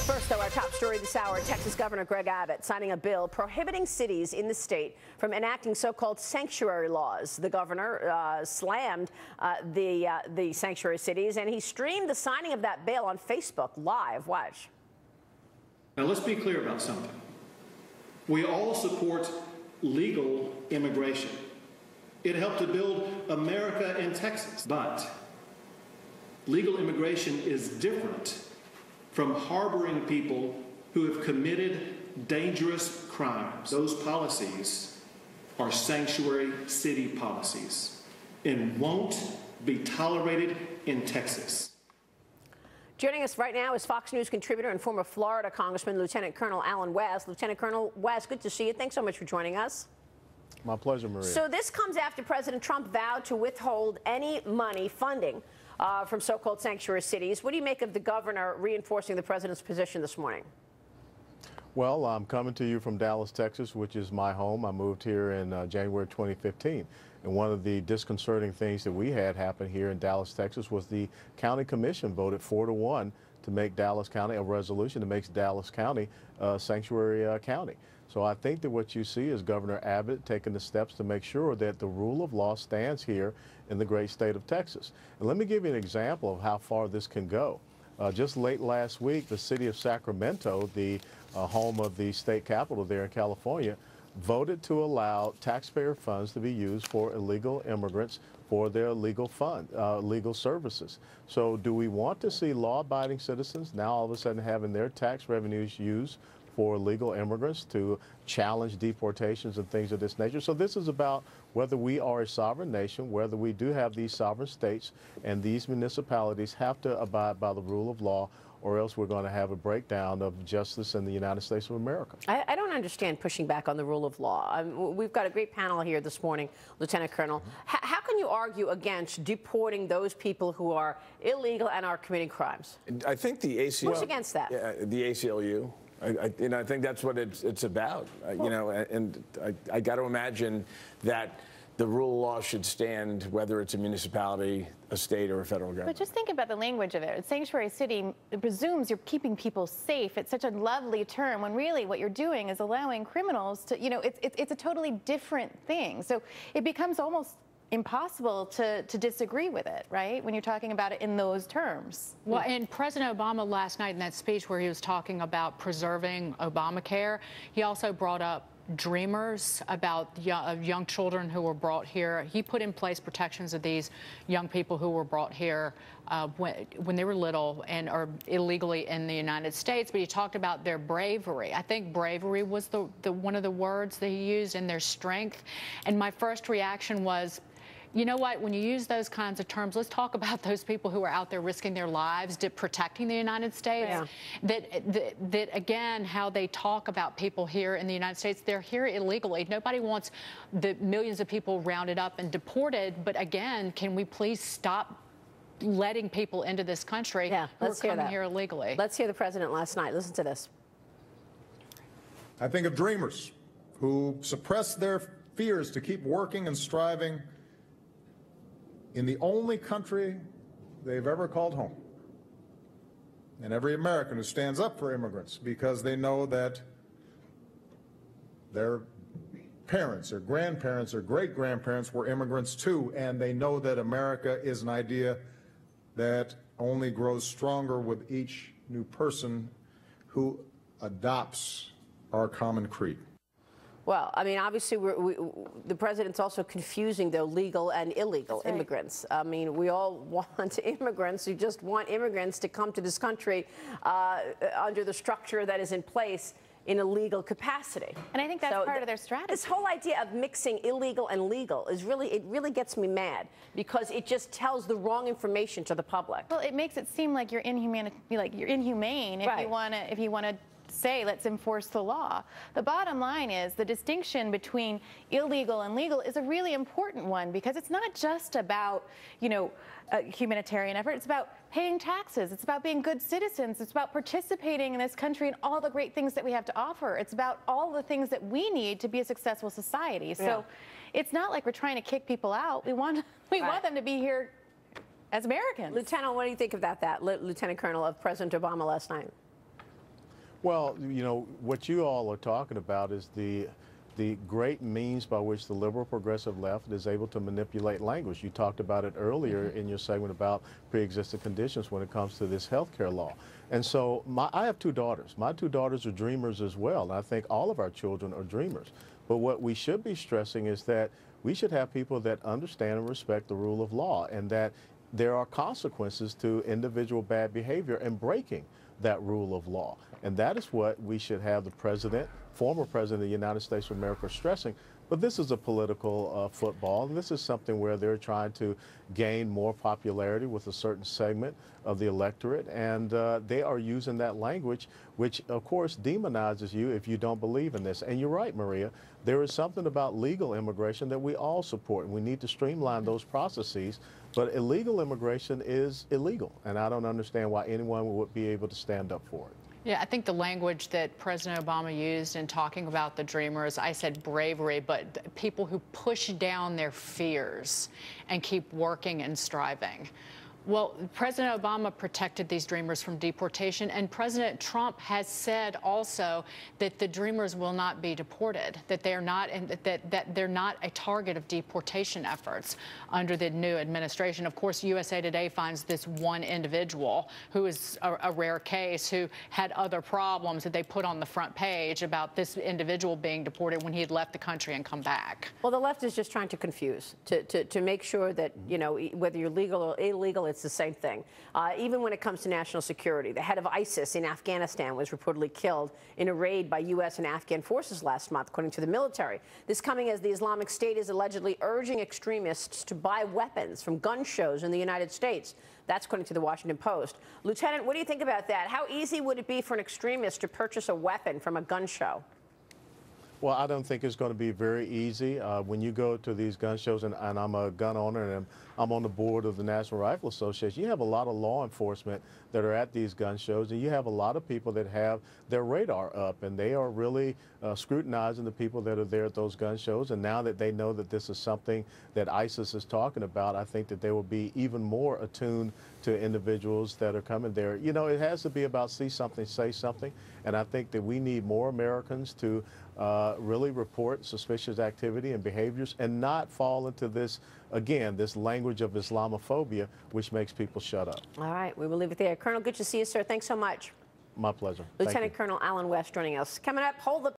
First, though, our top story this hour, Texas Governor Greg Abbott signing a bill prohibiting cities in the state from enacting so-called sanctuary laws. The governor slammed the sanctuary cities, and he streamed the signing of that bill on Facebook Live. Watch. Now, let's be clear about something. We all support legal immigration. It helped to build America in Texas, but legal immigration is different from harboring people who have committed dangerous crimes. Those policies are sanctuary city policies and won't be tolerated in Texas. Joining us right now is Fox News contributor and former Florida Congressman Lieutenant Colonel Allen West. Lieutenant Colonel West, good to see you. Thanks so much for joining us. My pleasure, Maria. So this comes after President Trump vowed to withhold any money funding from so-called sanctuary cities. What do you make of the governor reinforcing the president's position this morning? Well, I'm coming to you from Dallas, Texas, which is my home. I moved here in January 2015. And one of the disconcerting things that we had happen here in Dallas, Texas, was the county commission voted 4-1 to make Dallas County a resolution that makes Dallas County a sanctuary county. So I think that what you see is Governor Abbott taking the steps to make sure that the rule of law stands here in the great state of Texas. And let me give you an example of how far this can go. Just late last week, the city of Sacramento, the home of the state capitol there in California, voted to allow taxpayer funds to be used for illegal immigrants for their legal services. So do we want to see law-abiding citizens now all of a sudden having their tax revenues used for illegal immigrants to challenge deportations and things of this nature? So this is about whether we are a sovereign nation, whether we do have these sovereign states, and these municipalities have to abide by the rule of law, or else we're going to have a breakdown of justice in the United States of America. I don't understand pushing back on the rule of law. We've got a great panel here this morning, Lieutenant Colonel. How can you argue against deporting those people who are illegal and are committing crimes? I think the ACLU... Who's against that? The ACLU. I think that's what it's about. You know, and I got to imagine that the rule of law should stand whether it's a municipality, a state, or a federal government. But just think about the language of it. Sanctuary city presumes you're keeping people safe. It's such a lovely term when really what you're doing is allowing criminals to, you know, it's a totally different thing. So it becomes almost impossible to disagree with it, right, when you're talking about it in those terms. Well, and President Obama last night in that speech where he was talking about preserving Obamacare, he also brought up dreamers, about young children who were brought here. He put in place protections of these young people who were brought here when they were little and are illegally in the United States. But he talked about their bravery. I think bravery was the one of the words that he used, and their strength. And my first reaction was, you know what, when you use those kinds of terms, let's talk about those people who are out there risking their lives, protecting the United States. Yeah. That again, how they talk about people here in the United States, they're here illegally. Nobody wants the millions of people rounded up and deported. But again, can we please stop letting people into this country who are coming here illegally? Let's hear the president last night. Listen to this. I think of dreamers who suppress their fears to keep working and striving in the only country they've ever called home. And every American who stands up for immigrants because they know that their parents or grandparents or great-grandparents were immigrants too, and they know that America is an idea that only grows stronger with each new person who adopts our common creed. Well, I mean, obviously, the president's also confusing, though, legal and illegal immigrants. I mean, we all want immigrants who just want immigrants to come to this country under the structure that is in place in a legal capacity. And I think that's part of their strategy. This whole idea of mixing illegal and legal is it really gets me mad, because it just tells the wrong information to the public. Well, it makes it seem like you're inhumane if you want to say let's enforce the law. The bottom line is the distinction between illegal and legal is a really important one, because it's not just about, you know, a humanitarian effort. It's about paying taxes. It's about being good citizens. It's about participating in this country and all the great things that we have to offer. It's about all the things that we need to be a successful society. So it's not like we're trying to kick people out. We want them to be here as Americans. Lieutenant, what do you think about that, Lieutenant Colonel, of President Obama last night? Well, you know, what you all are talking about is the great means by which the liberal progressive left is able to manipulate language. You talked about it earlier in your segment about pre-existing conditions when it comes to this health care law. And so I have two daughters. My two daughters are dreamers as well. And I think all of our children are dreamers. But what we should be stressing is that we should have people that understand and respect the rule of law, and that there are consequences to individual bad behavior and breaking that rule of law. And that is what we should have the president, former president of the United States of America, stressing. But this is a political football, and this is something where they're trying to gain more popularity with a certain segment of the electorate, and they are using that language, which of course demonizes you if you don't believe in this. And you're right, Maria, there is something about legal immigration that we all support, and we need to streamline those processes. But illegal immigration is illegal, and I don't understand why anyone would be able to stand up for it. Yeah, I think the language that President Obama used in talking about the dreamers, I said bravery, but people who push down their fears and keep working and striving. Well, President Obama protected these dreamers from deportation, and President Trump has said also that the dreamers will not be deported, that they're not, that they're not a target of deportation efforts under the new administration. Of course, USA Today finds this one individual who is a rare case who had other problems that they put on the front page about this individual being deported when he had left the country and come back. Well, the left is just trying to confuse, to make sure that, you know, whether you're legal or illegal, it's the same thing. Even when it comes to national security, the head of ISIS in Afghanistan was reportedly killed in a raid by U.S. and Afghan forces last month, according to the military. This coming as the Islamic State is allegedly urging extremists to buy weapons from gun shows in the United States. That's according to the Washington Post. Lieutenant, what do you think about that? How easy would it be for an extremist to purchase a weapon from a gun show? Well, I don't think it's going to be very easy. When you go to these gun shows, and I'm a gun owner and I'm on the board of the National Rifle Association, you have a lot of law enforcement that are at these gun shows, and you have a lot of people that have their radar up, and they are really scrutinizing the people that are there at those gun shows. And now that they know that this is something that ISIS is talking about, I think that they will be even more attuned to individuals that are coming there. You know, it has to be about see something, say something, and I think that we need more Americans to really report suspicious activity and behaviors and not fall into this, again, this language of Islamophobia, which makes people shut up. All right, we will leave it there. Colonel, good to see you, sir. Thanks so much. My pleasure. Lieutenant Colonel Alan West joining us. Coming up, hold the